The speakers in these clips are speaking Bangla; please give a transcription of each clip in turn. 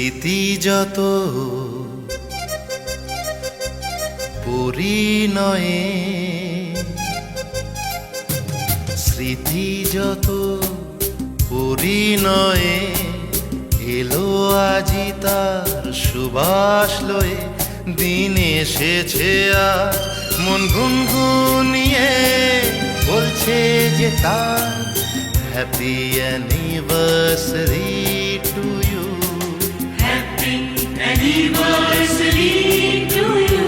স্মৃতি যত পরিণয়ে, স্মৃতি যত পরিণয়ে, এলো আজি তার সুবাস লয়ে। দিন এসেছে আজ মন গুনগুনিয়ে, বলছে যে তার happy anniversary to you. Happy anniversary to you.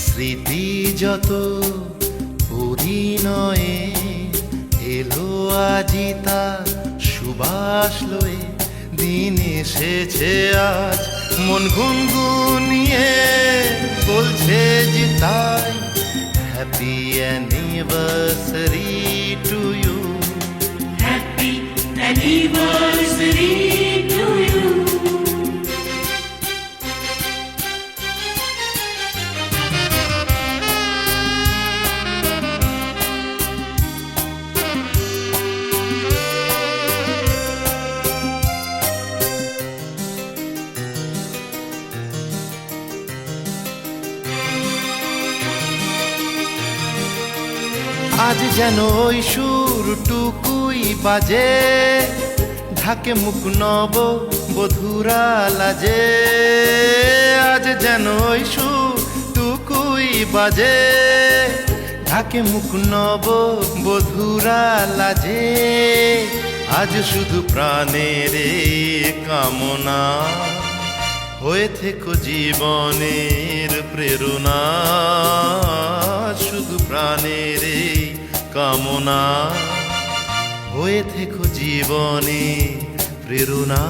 স্মৃতি যত পরিণয়ে, এলো আজি তার সুবাস লয়ে। দিন এসেছে আজ মন গুনগুনিয়ে, বলছে যে তাই happy anniversary to you. Happy anniversary to you. আজ যেন ওই সুরটুকুই বাজে, ঢাকে মুখ নব বধুরা লাজে। আজ যেন ওই সুরটুকুই বাজে, ঢাকে মুখ নব বধুরা লাজে। আজ শুধু প্রাণের কামনা, হয়ে থেকো জীবনের প্রেরণা। শুধু প্রাণের কামনা, হয়ে থেকো জীবনে প্রেরণা।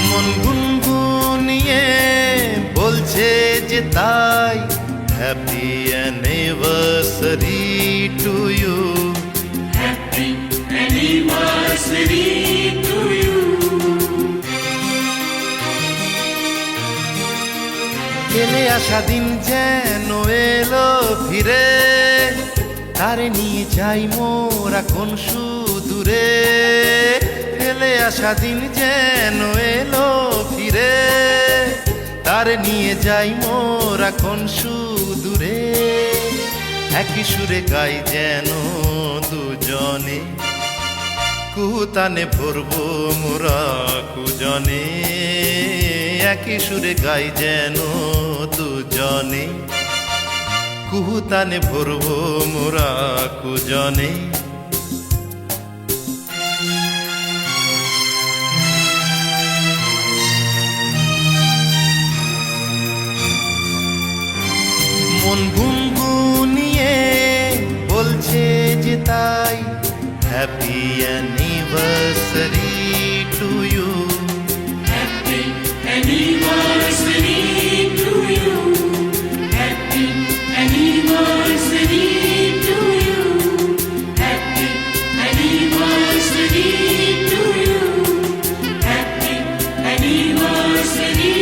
মন গুনগুনিয়ে বলছে যে তাই happy anniversary to you. Happy anniversary to you. ফেলে আসা দিন যেন এলো ফিরে, তারে নিয়ে যাই মোরা কোন সুদূরে। ফেলে আসা দিন যেন এলো ফিরে, তারে নিয়ে যাই মোরা কোন সুদূরে। একই সুরে গাই যেন দুজনে, কুতানে ভরবো মোরা কুজনে। একই সুরে গাই যেন দুজনে, কুতানে ভরবো মোরা কুজনে। মন গুনগুনিয়ে বলছে যে তাই happy anniversary to you. Happy anniversary to you. Happy anniversary to you. Happy anniversary to you. Happy anniversary